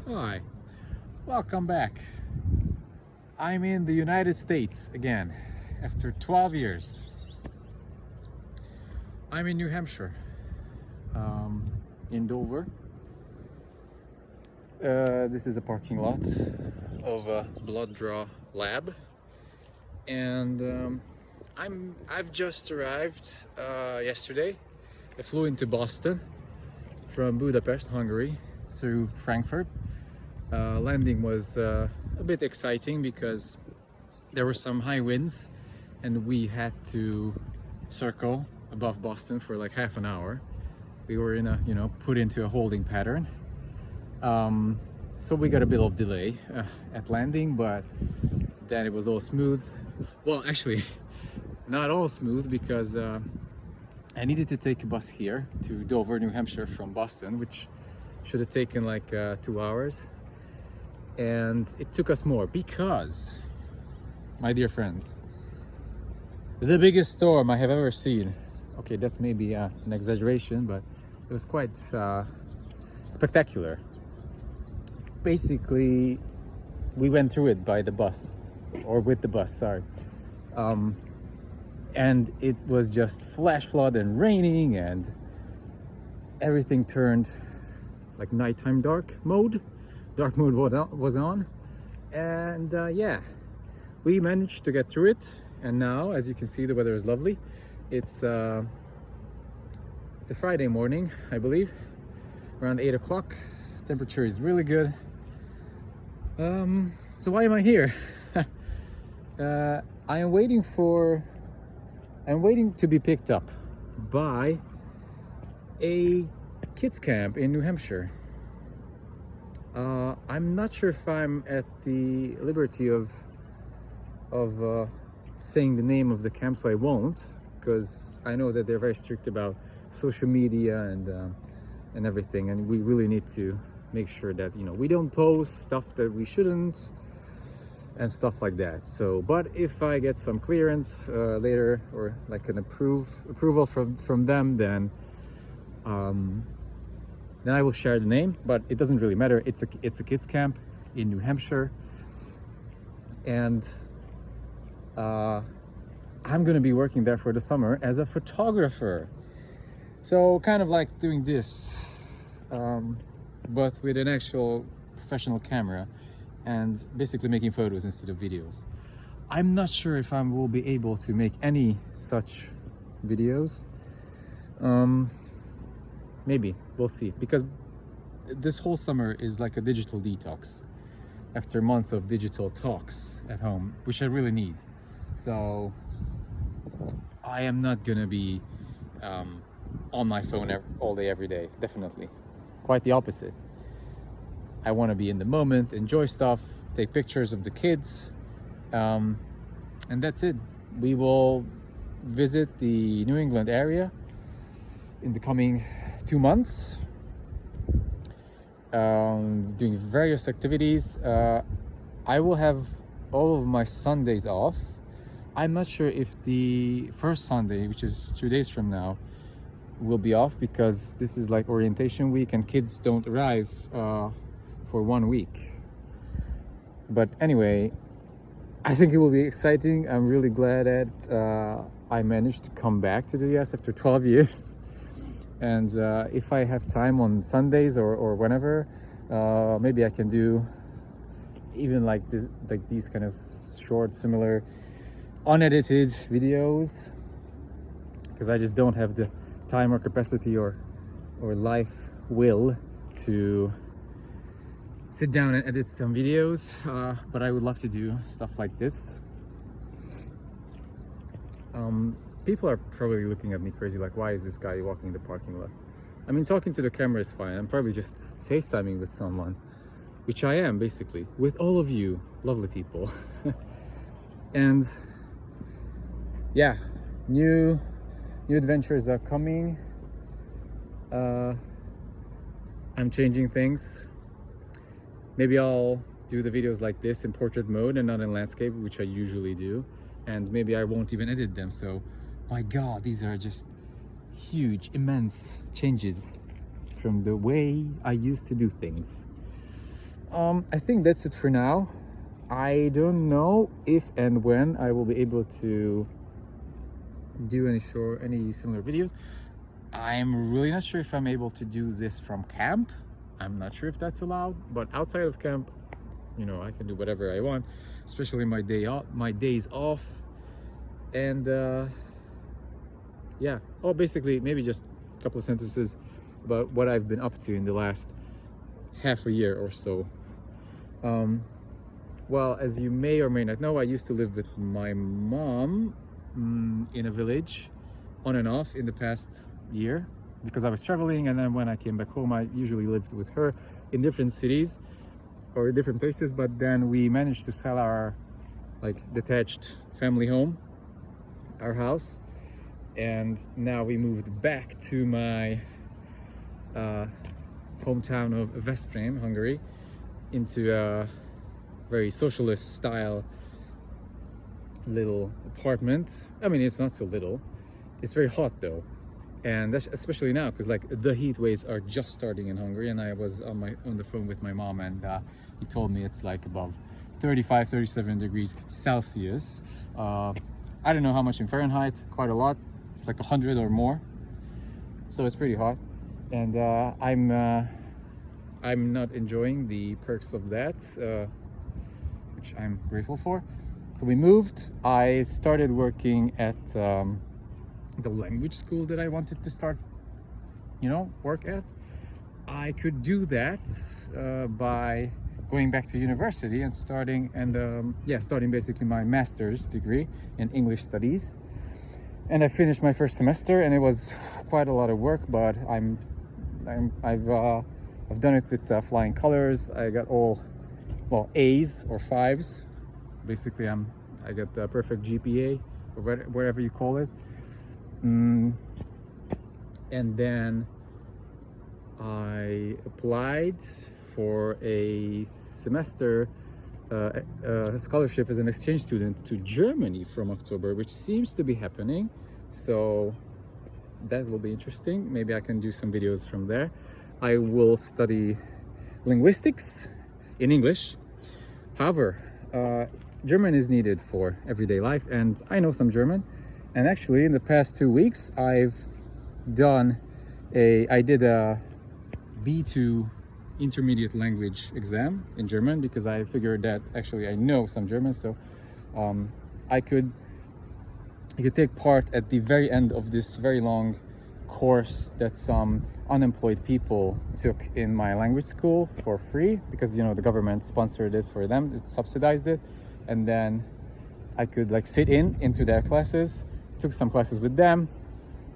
Hi, welcome back. I'm in the United States again after 12 years. I'm in New Hampshire, in Dover. This is a parking lot of a blood draw lab, and I've just arrived yesterday. I flew into Boston from Budapest, Hungary, through Frankfurt. Landing was a bit exciting because there were some high winds and we had to circle above Boston for like half an hour. We were in a, put into a holding pattern. So we got a bit of delay at landing, but then it was all smooth. Well, actually, not all smooth because I needed to take a bus here to Dover, New Hampshire from Boston, which should have taken like 2 hours. And it took us more because, my dear friends, the biggest storm I have ever seen. Okay, that's maybe an exaggeration, but it was quite spectacular. Basically, we went through it by the bus, or with the bus, sorry. And it was just flash flood and raining, and everything turned like nighttime dark mode. Dark mode was on, and yeah, we managed to get through it. And now, as you can see, the weather is lovely. It's a Friday morning, I believe, around 8 o'clock. Temperature is really good. So why am I here? I'm waiting to be picked up by a kids camp in New Hampshire. I'm not sure if I'm at the liberty of saying the name of the camp, so I won't, because I know that they're very strict about social media and everything, and we really need to make sure that we don't post stuff that we shouldn't and stuff like that. So, but if I get some clearance later, or like an approval from them, then I will share the name. But it doesn't really matter. It's a kids camp in New Hampshire, and I'm gonna be working there for the summer as a photographer. So kind of like doing this, but with an actual professional camera, and basically making photos instead of videos. I'm not sure if I will be able to make any such videos. Maybe, we'll see, because this whole summer is like a digital detox after months of digital talks at home, which I really need. So I am not gonna be on my phone all day, every day, definitely. Quite the opposite. I want to be in the moment, enjoy stuff, take pictures of the kids, and that's it. We will visit the New England area in the coming 2 months, doing various activities. I will have all of my Sundays off. I'm not sure if the first Sunday, which is 2 days from now, will be off, because this is like orientation week and kids don't arrive for 1 week. But anyway, I think it will be exciting. I'm really glad that I managed to come back to the US after 12 years. And if I have time on Sundays or whenever, maybe I can do even like these kind of short, similar, unedited videos, because I just don't have the time or capacity or life will to sit down and edit some videos, but I would love to do stuff like this. People are probably looking at me crazy, like, why is this guy walking the parking lot? I mean, talking to the camera is fine. I'm probably just FaceTiming with someone, which I am basically, with all of you lovely people. And yeah, new adventures are coming. I'm changing things. Maybe I'll do the videos like this in portrait mode and not in landscape, which I usually do. And maybe I won't even edit them. So, my God, these are just huge, immense changes from the way I used to do things. I think that's it for now. I don't know if and when I will be able to do any similar videos. I'm really not sure if I'm able to do this from camp. I'm not sure if that's allowed, but outside of camp, I can do whatever I want, especially my days off. And yeah, basically maybe just a couple of sentences about what I've been up to in the last half a year or so. Well, as you may or may not know, I used to live with my mom in a village on and off in the past year because I was traveling, and then when I came back home I usually lived with her in different cities or different places. But then we managed to sell our detached family home, our house, and now we moved back to my hometown of Veszprém, Hungary, into a very socialist style little apartment. I mean, it's not so little. It's very hot though, and that's especially now because the heat waves are just starting in Hungary. And I was on the phone with my mom, and he told me it's above 35, 37 degrees Celsius. I don't know how much in Fahrenheit. Quite a lot. It's 100 or more. So it's pretty hot, and I'm not enjoying the perks of that, which I'm grateful for. So we moved. I started working at the language school that I wanted to start, work at. I could do that by going back to university and starting basically my master's degree in English studies. And I finished my first semester, and it was quite a lot of work, but I've done it with flying colors. I got all A's or 5s. Basically, I got the perfect GPA, or whatever you call it. And then I applied for a semester scholarship as an exchange student to Germany from October, which seems to be happening. So that will be interesting. Maybe I can do some videos from there. I will study linguistics in English. However, German is needed for everyday life, and I know some German. And actually, in the past 2 weeks, I did a B2 intermediate language exam in German, because I figured that actually I know some German, so I could take part at the very end of this very long course that some unemployed people took in my language school for free, because the government sponsored it for them, it subsidized it. And then I could sit into their classes, took some classes with them,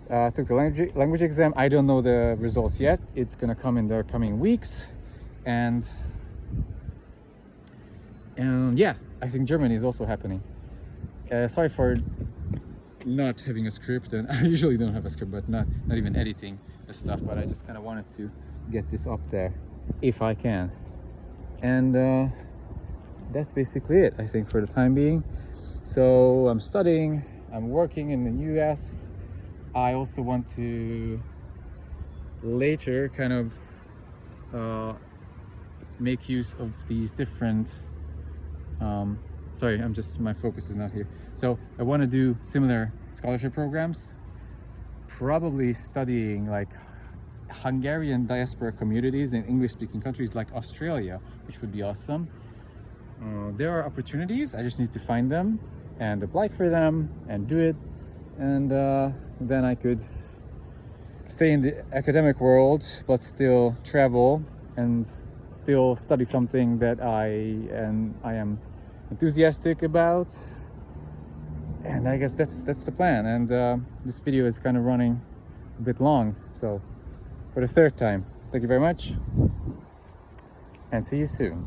took the language exam. I don't know the results yet. It's gonna come in the coming weeks. And yeah, I think Germany is also happening. Sorry for not having a script, and I usually don't have a script, but not even editing the stuff, but I just kind of wanted to get this up there if I can. And that's basically it, I think, for the time being. So I'm studying, I'm working in the US. I also want to later kind of make use of these different my focus is not here. So I want to do similar scholarship programs, probably studying Hungarian diaspora communities in English-speaking countries like Australia, which would be awesome. There are opportunities. I just need to find them and apply for them and do it, and then I could stay in the academic world but still travel and still study something that I am enthusiastic about. And I guess that's the plan. And this video is kind of running a bit long, so for the third time, thank you very much, and see you soon.